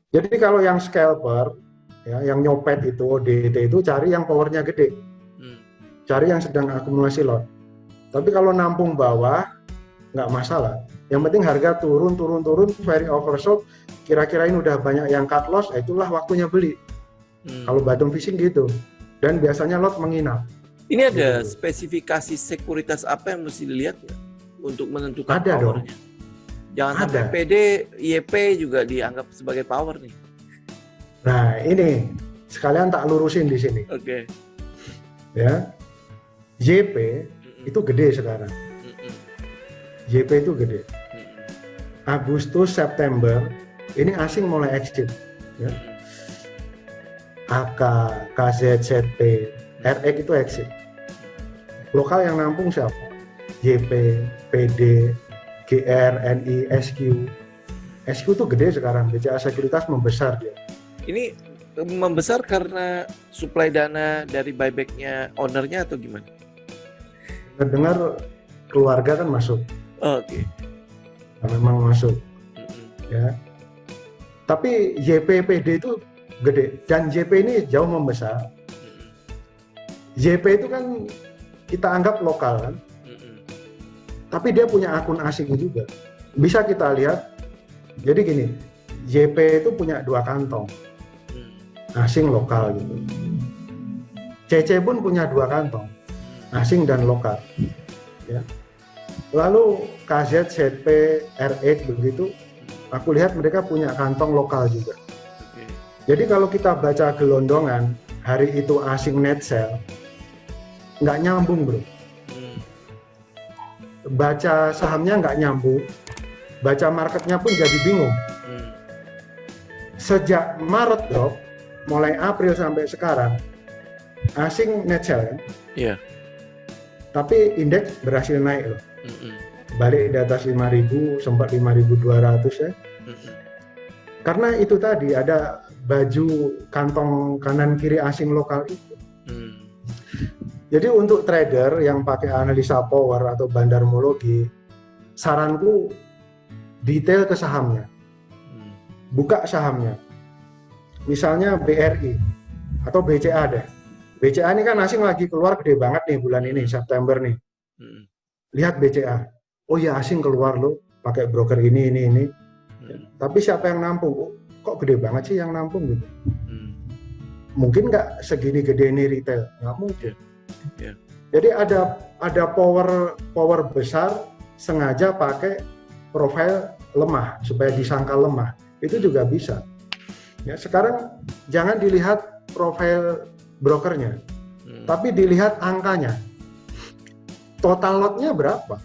Jadi kalau yang scalper, ya, yang nyopet itu, ODT itu cari yang powernya gede, cari yang sedang akumulasi lot. Tapi kalau nampung bawah, nggak masalah. Yang penting harga turun, very oversold, kira-kira ini udah banyak yang cut loss, itulah waktunya beli. Kalau bottom fishing gitu. Dan biasanya lot menginap. Ini ada spesifikasi sekuritas apa yang mesti dilihat ya untuk menentukan Ada powernya? dong. Jangan sampai PD, YP juga dianggap sebagai power nih. Nah ini sekalian tak lurusin di sini. Oke. Ya, YP itu gede sekarang. YP itu gede. Agustus, September ini asing mulai exit. Ya. AK, KZZP, RX itu exit. Lokal yang nampung siapa? YP, PD, GR, NI, SQ. SQ itu gede sekarang, BCA Sekuritas membesar dia. Ini membesar karena suplai dana dari buyback-nya ownernya atau gimana? Dengar keluarga kan masuk. Oke. Nah, memang masuk. Ya. Tapi YP, PD itu gede dan YP ini jauh membesar. YP itu kan kita anggap lokal kan. Tapi dia punya akun asing juga. Bisa kita lihat. Jadi gini, YP itu punya 2 kantong. Asing lokal gitu. CC pun punya 2 kantong. Asing dan lokal. Ya. Lalu KZ, ZP, RX begitu, aku lihat mereka punya kantong lokal juga. Jadi kalau kita baca gelondongan, hari itu asing net sell, nggak nyambung bro. Baca sahamnya nggak nyambung, baca marketnya pun jadi bingung. Sejak Maret drop, mulai April sampai sekarang, asing net sell kan? Iya. Tapi indeks berhasil naik loh. Balik di atas 5.000, sempat 5.200 ya. Karena itu tadi ada baju kantong kanan kiri asing lokal itu. Jadi untuk trader yang pakai analisa power atau bandarmologi, saranku detail ke sahamnya. Buka sahamnya. Misalnya BRI atau BCA deh. BCA ini kan asing lagi keluar gede banget nih bulan ini, September nih. Lihat BCA. Oh ya asing keluar loh, pakai broker ini. Tapi siapa yang nampung? Oh, kok gede banget sih yang nampung gitu? Mungkin nggak segini gede ini retail, nggak mungkin. Jadi ada power besar sengaja pakai profil lemah supaya disangka lemah, itu juga bisa. Ya, sekarang jangan dilihat profil brokernya, tapi dilihat angkanya. Total lotnya berapa?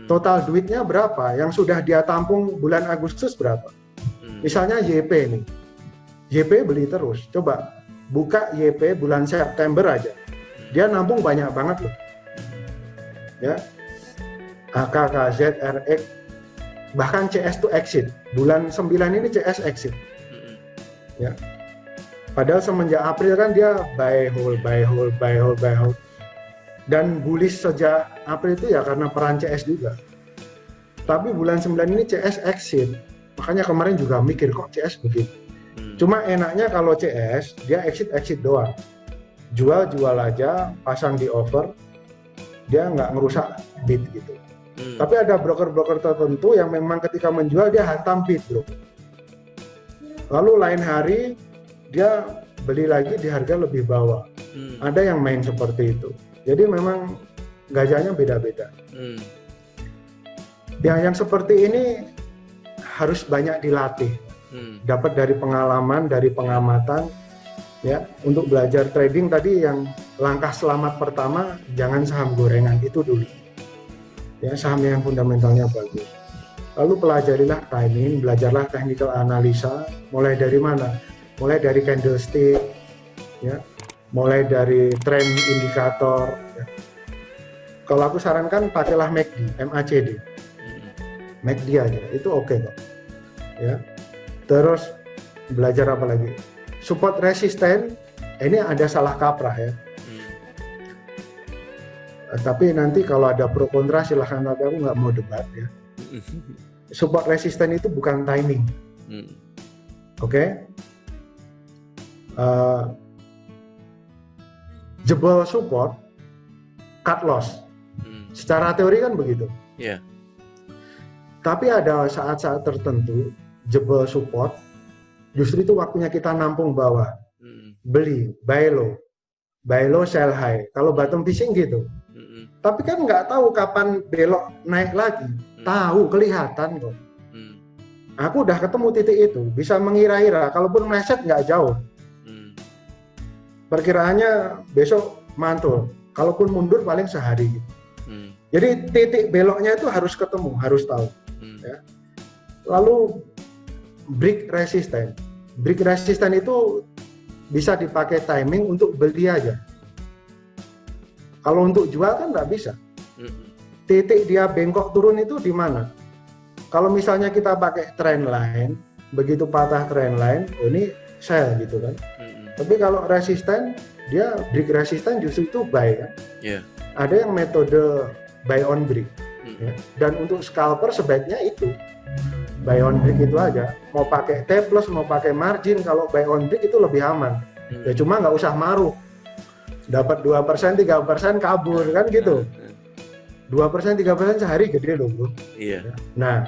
Total duitnya berapa? Yang sudah dia tampung bulan Agustus berapa? Misalnya YP nih, YP beli terus. Coba buka YP bulan September aja. Dia nampung banyak banget loh. Ya. AK, KZ, RX, bahkan CS tuh exit. Bulan 9 ini CS exit. Ya. Padahal semenjak April kan dia buy hold. Dan bullish sejak April itu ya karena peran CS juga. Tapi bulan 9 ini CS exit. Makanya kemarin juga mikir kok CS begitu. Cuma enaknya kalau CS dia exit doang. Jual aja, pasang di offer, dia nggak ngerusak bid gitu. Tapi ada broker-broker tertentu yang memang ketika menjual dia hantam bid bro. Lalu lain hari dia beli lagi di harga lebih bawah. Ada yang main seperti itu. Jadi memang gajahnya beda-beda. Yang seperti ini harus banyak dilatih. Dapat dari pengalaman, dari pengamatan. Ya, untuk belajar trading tadi yang langkah selamat pertama jangan saham gorengan itu dulu. Ya, saham yang fundamentalnya bagus. Lalu pelajarilah timing, belajarlah technical analisa. Mulai dari mana? Mulai dari candlestick, ya, mulai dari trend indikator. Ya. Kalau aku sarankan pakailah MACD, MACD, MACD aja, itu oke kok. Ya, terus belajar apa lagi? Support resisten, ini ada salah kaprah ya. Tapi nanti kalau ada pro kontra silahkan, tapi aku nggak mau debat ya. Support resisten itu bukan timing. Oke. Jebol support, cut loss. Secara teori kan begitu. Iya. Tapi ada saat-saat tertentu jebol support, justru itu waktunya kita nampung bawah. Beli, buy low, sell high. Kalau bottom fishing gitu. Tapi kan nggak tahu kapan belok naik lagi. Tahu, kelihatan kok. Aku udah ketemu titik itu, bisa mengira-ira. Kalaupun meleset nggak jauh. Perkiraannya besok mantul. Kalaupun mundur paling sehari gitu. Jadi titik beloknya itu harus ketemu, harus tahu. Ya. Lalu break resistant. Break resistant itu bisa dipakai timing untuk beli aja. Kalau untuk jual kan nggak bisa. Titik dia bengkok turun itu di mana? Kalau misalnya kita pakai trend line, begitu patah trend line, ini sell gitu kan. Tapi kalau resisten, dia break resisten justru itu buy kan. Ada yang metode buy on break. Ya. Dan untuk scalper sebaiknya itu buy on break itu aja. Mau pakai T plus, mau pakai margin, kalau buy on break itu lebih aman. Ya cuma nggak usah maruh. Dapat 2%, 3% kabur kan gitu. 2%, 3% sehari gede loh bro. Iya. Nah,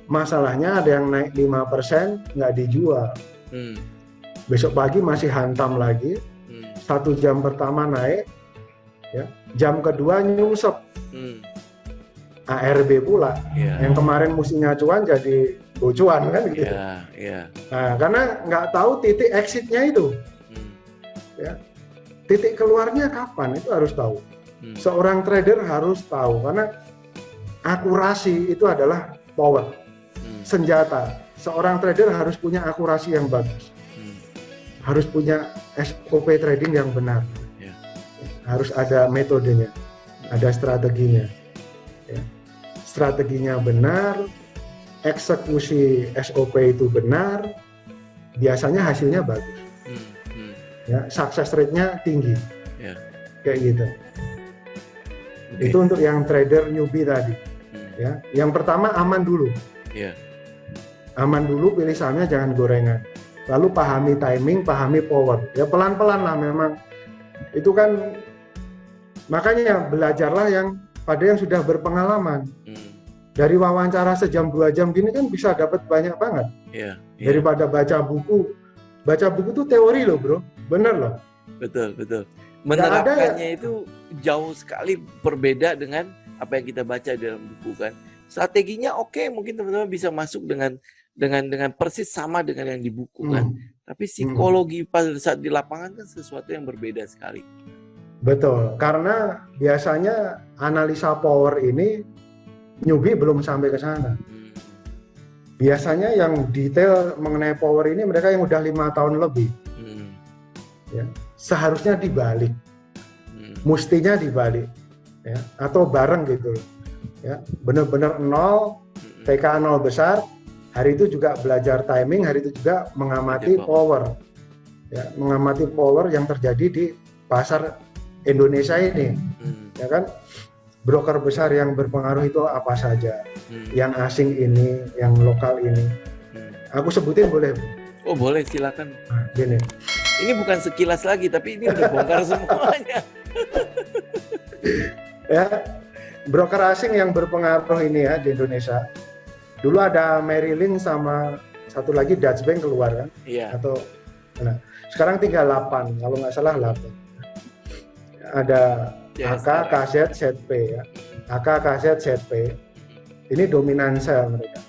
masalahnya ada yang naik 5% nggak dijual. Besok pagi masih hantam lagi. 1 jam pertama naik, ya. Jam kedua nyungsep. ARB pula. Yang kemarin musimnya cuan jadi bocuan kan gitu. Nah, karena nggak tahu titik exitnya itu. Ya. Titik keluarnya kapan itu harus tahu. Seorang trader harus tahu karena akurasi itu adalah power, senjata. Seorang trader harus punya akurasi yang bagus, harus punya SOP trading yang benar, harus ada metodenya, ada strateginya. Ya. Strateginya benar, eksekusi SOP itu benar, biasanya hasilnya bagus. Ya, success rate-nya tinggi, kayak gitu. Itu untuk yang trader newbie tadi. Ya, yang pertama aman dulu. Aman dulu, pilih sahamnya jangan gorengan. Lalu pahami timing, pahami power. Ya pelan-pelan lah memang. Itu kan makanya belajarlah pada yang sudah berpengalaman. Dari wawancara sejam 2 jam gini kan bisa dapat banyak banget. Daripada baca buku. Baca buku tuh teori loh bro, bener loh. Betul. Menerapkannya itu jauh sekali berbeda dengan apa yang kita baca dalam buku kan. Strateginya oke, mungkin teman-teman bisa masuk dengan persis sama dengan yang di buku kan. Tapi psikologi pada saat di lapangan kan sesuatu yang berbeda sekali. Betul, karena biasanya analisa power ini newbie belum sampai ke sana. Biasanya yang detail mengenai power ini mereka yang udah 5 tahun lebih. Ya. Seharusnya dibalik, mustinya dibalik, ya, atau bareng gitu, ya, benar-benar nol, TK 0 besar, hari itu juga belajar timing, hari itu juga mengamati power, ya, mengamati power yang terjadi di pasar Indonesia ini, ya kan, broker besar yang berpengaruh itu apa saja, yang asing ini, yang lokal ini, aku sebutin boleh? Oh boleh, silakan. Nah, gini. Ini bukan sekilas lagi, tapi ini udah bongkar semuanya. Ya, broker asing yang berpengaruh ini ya di Indonesia. Dulu ada Merrill Lynch sama satu lagi Deutsche Bank keluar kan? Iya. Atau, nah, sekarang tinggal 8, kalau nggak salah 8. Ada AK, KZ, ZP ya. AK, KZ, ZP. Ini dominan sell mereka.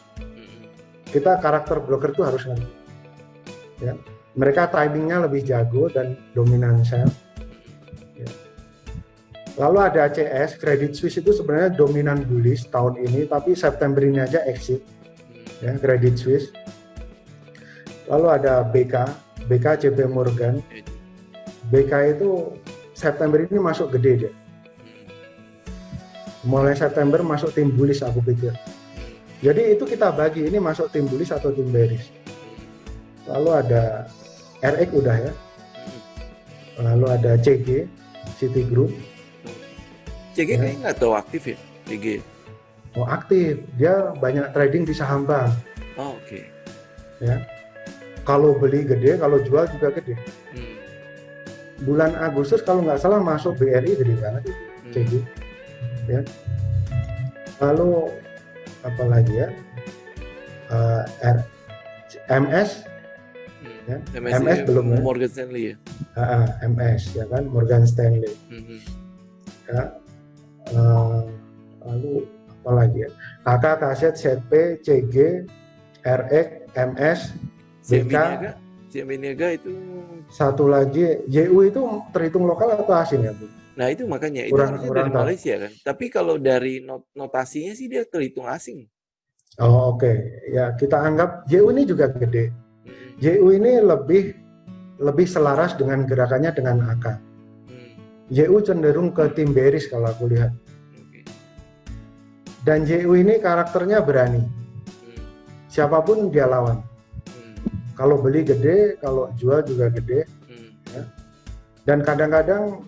Kita karakter broker itu harus ngerti. Ya. Mereka timingnya lebih jago dan dominan sell. Ya. Lalu ada CS, Credit Suisse itu sebenarnya dominan bullish tahun ini, tapi September ini aja exit. Ya, Credit Suisse. Lalu ada BK JP Morgan. BK itu September ini masuk gede dia. Mulai September masuk tim bullish aku pikir. Jadi itu kita bagi, ini masuk tim bullish atau tim bearish. Lalu ada RX udah ya. Lalu ada CG, Citigroup. CG ya. kayaknya nggak tahu aktif ya, CG. Oh aktif, dia banyak trading di saham bank. Oh oke. Ya. Kalau beli gede, kalau jual juga gede. Bulan Agustus kalau nggak salah masuk BRI gede banget itu, CG. Ya. Lalu apa lagi ya? MS, ya. MS belum ya? Morgan Stanley ya. MS ya kan, Morgan Stanley. Ya. Lalu apa lagi ya? KK, Kaset, ZP, CG, RX, MS, BK. CMB Niaga itu. Satu lagi, YU itu terhitung lokal atau asing ya, Bu? Nah itu makanya, itu harusnya dari Malaysia kan. Tapi kalau dari notasinya sih dia terhitung asing. Oh oke. Ya kita anggap YU ini juga gede. YU ini lebih selaras dengan gerakannya dengan AK. YU cenderung ke tim bearish kalau aku lihat. Dan YU ini karakternya berani. Siapapun dia lawan. Kalau beli gede, kalau jual juga gede. Ya. Dan kadang-kadang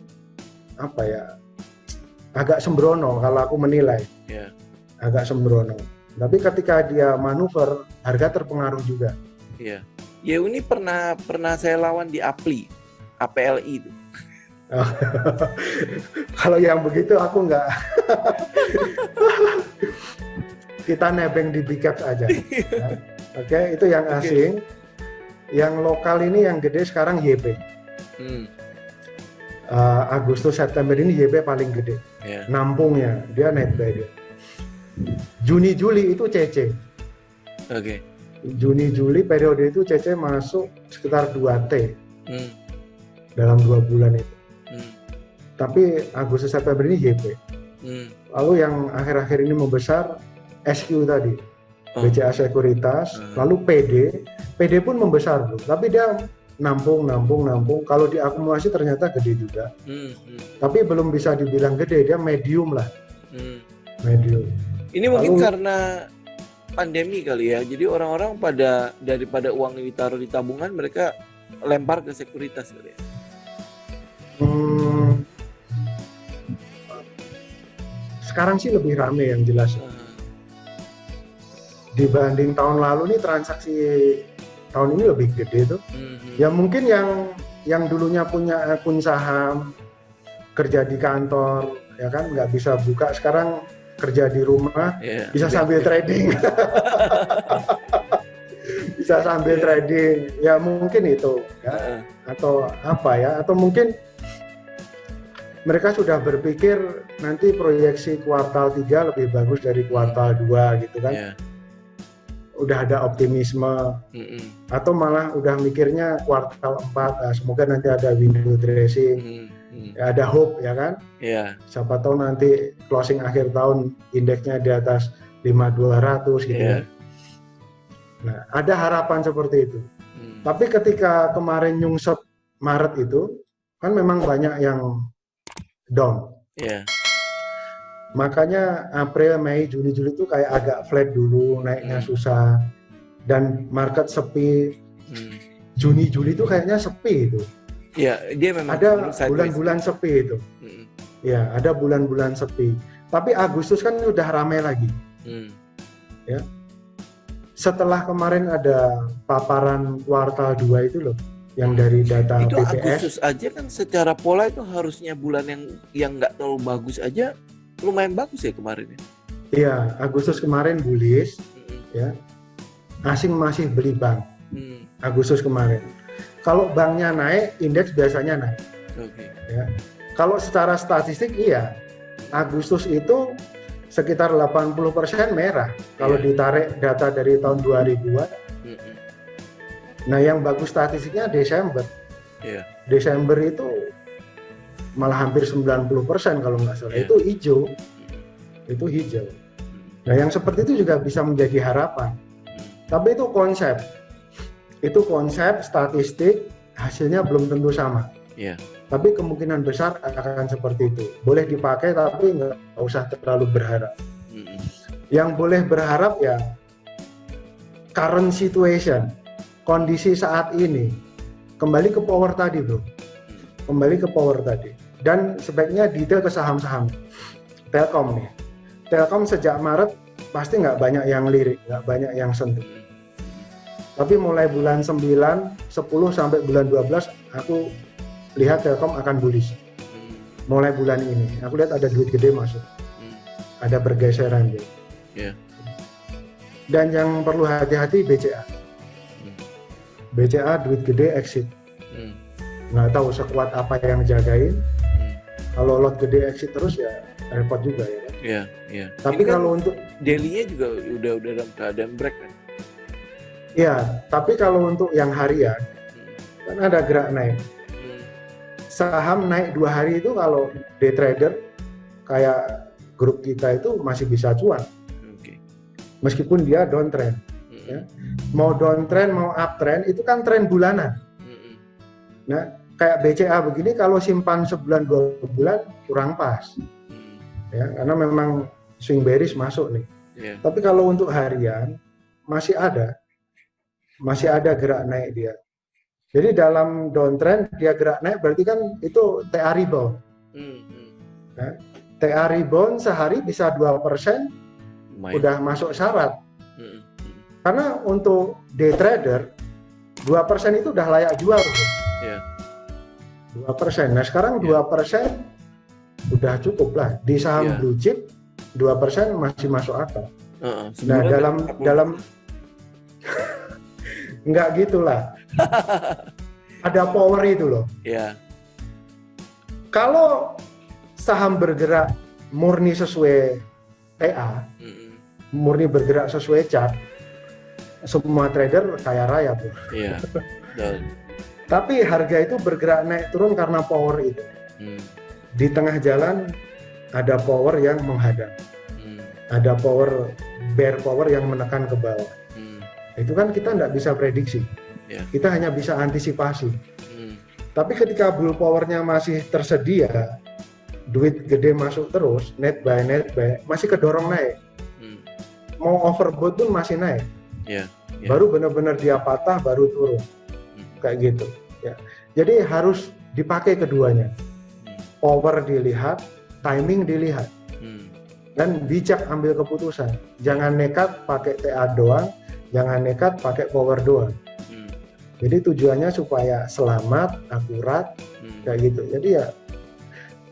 apa ya, agak sembrono kalau aku menilai. Agak sembrono. Tapi ketika dia manuver, harga terpengaruh juga. Iya. YU ini pernah saya lawan di APLI itu. Kalau yang begitu aku nggak. Kita nebeng di big caps aja. Ya. Oke, itu yang asing. Yang lokal ini yang gede sekarang YB. Agustus September ini YB paling gede. Nampungnya dia net buy dia. Juni Juli itu CC. Juni Juli periode itu CC masuk sekitar 2T dalam 2 bulan itu. Tapi Agustus September ini YB. Lalu yang akhir-akhir ini membesar SQ tadi, BCA Sekuritas, lalu PD pun membesar bro. Tapi dia nampung. Kalau diakumulasi ternyata gede juga. Tapi belum bisa dibilang gede, dia medium lah. Medium. Ini mungkin karena pandemi kali ya. Jadi orang-orang daripada uang yang ditaruh di tabungan, mereka lempar ke sekuritas kali ya. Sekarang sih lebih rame yang jelas. Dibanding tahun lalu nih transaksi tahun ini lebih gede tuh. Ya mungkin yang dulunya punya akun saham, kerja di kantor, ya kan nggak bisa buka, sekarang kerja di rumah, bisa sambil trading. Bisa sambil trading, ya mungkin itu ya. Atau apa ya, atau mungkin mereka sudah berpikir nanti proyeksi kuartal 3 lebih bagus dari kuartal 2 gitu kan. Udah ada optimisme, atau malah udah mikirnya kuartal 4, semoga nanti ada window dressing, ya, ada hope ya kan. Siapa tahu nanti closing akhir tahun indeksnya di atas 5.200 gitu ya. Nah ada harapan seperti itu. Tapi ketika kemarin nyungsep Maret itu kan memang banyak yang down. Makanya April, Mei, Juni, Juli itu kayak agak flat dulu, naiknya susah, dan market sepi. Juni, Juli itu kayaknya sepi itu. Ya, dia memang ada bulan-bulan sepi itu. Ya, ada bulan-bulan sepi. Tapi Agustus kan udah ramai lagi. Ya. Setelah kemarin ada paparan kuartal 2 itu loh, yang dari data itu BPS. Agustus aja kan secara pola itu harusnya bulan yang nggak terlalu bagus aja. Lumayan bagus ya kemarin ya. Iya, Agustus kemarin bullish, ya. Asing masih beli bank. Agustus kemarin. Kalau banknya naik, indeks biasanya naik. Ya. Kalau secara statistik iya, Agustus itu sekitar 80% merah. Kalau ditarik data dari tahun 2000-an. Nah, yang bagus statistiknya Desember. Desember itu malah hampir 90% kalau nggak salah. Itu hijau. Nah yang seperti itu juga bisa menjadi harapan. Tapi itu konsep statistik, hasilnya belum tentu sama. Tapi kemungkinan besar akan seperti itu. Boleh dipakai tapi nggak usah terlalu berharap. Yang boleh berharap ya current situation, kondisi saat ini. Kembali ke power tadi bro. Dan sebaiknya detail ke saham-saham. Telkom nih. Telkom sejak Maret pasti nggak banyak yang lirik, nggak banyak yang sentuh. Tapi mulai bulan 9, 10 sampai bulan 12 aku lihat Telkom akan bullish. Mulai bulan ini aku lihat ada duit gede masuk. Ada pergeseran dia. Yeah. Dan yang perlu hati-hati BCA. BCA duit gede exit. Nggak tahu sekuat apa yang jagain. Kalau lot gede exit terus ya repot juga ya. Iya, iya. Tapi ini kalau kan untuk daily-nya juga udah dalam keadaan break kan. ya, tapi kalau untuk yang harian kan ada gerak naik. Saham naik 2 hari itu kalau day trader kayak grup kita itu masih bisa cuan. Okay. Meskipun dia downtrend. Ya. Mau downtrend mau uptrend itu kan tren bulanan. Nah, kayak BCA begini kalau simpan sebulan 2 bulan kurang pas. Ya, karena memang swing bearish masuk nih. Yeah. Tapi kalau untuk harian masih ada gerak naik dia. Jadi dalam downtrend dia gerak naik berarti kan itu TA rebound. Nah, TA rebound sehari bisa 2% udah masuk syarat. Karena untuk day trader 2% itu udah layak jual. Yeah. 2%. Nah sekarang 2% udah cukup lah di saham blue chip 2% masih masuk akal. Nah dalam nggak gitulah. Ada power itu loh. Yeah. Kalau saham bergerak murni sesuai TA, murni bergerak sesuai chart, semua trader kaya raya tuh. Iya. Tapi harga itu bergerak naik turun karena power itu. Di tengah jalan ada power yang menghadang, ada power bear power yang menekan ke bawah. Itu kan kita nggak bisa prediksi, kita hanya bisa antisipasi. Tapi ketika bull powernya masih tersedia, duit gede masuk terus, net buy, masih kedorong naik. Mau overbought pun masih naik. Baru benar-benar dia patah, baru turun. Kayak gitu. Ya. Jadi harus dipakai keduanya. Power dilihat, timing dilihat, dan bijak ambil keputusan. Jangan nekat pakai TA doang, jangan nekat pakai power doang. Jadi tujuannya supaya selamat, akurat, kayak gitu. Jadi ya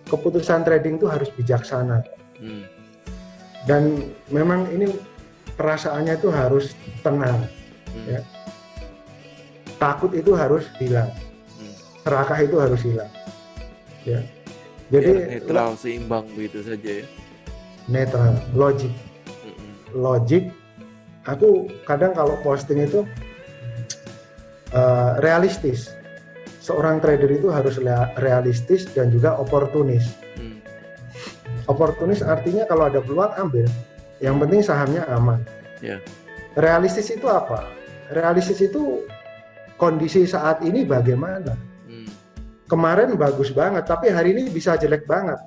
keputusan trading itu harus bijaksana. Dan memang ini perasaannya itu harus tenang. Ya. Takut itu harus hilang, serakah itu harus hilang. Ya. Jadi netral, seimbang begitu saja ya. Netral, logik. Logik. Aku kadang kalau posting itu realistis. Seorang trader itu harus realistis dan juga oportunis. Oportunis artinya kalau ada peluang ambil. Yang penting sahamnya aman. Yeah. Realistis itu apa? Realistis itu kondisi saat ini bagaimana? Kemarin bagus banget, tapi hari ini bisa jelek banget.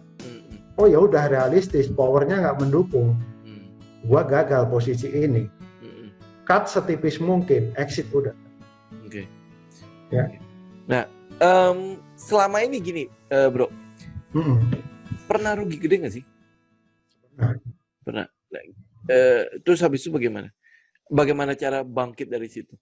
Oh ya udah realistis, powernya nggak mendukung. Gua gagal posisi ini. Cut setipis mungkin, exit udah. Oke. Ya. Nah, selama ini gini, bro, pernah rugi gede nggak sih? Pernah. Nah, terus habis itu bagaimana? Bagaimana cara bangkit dari situ?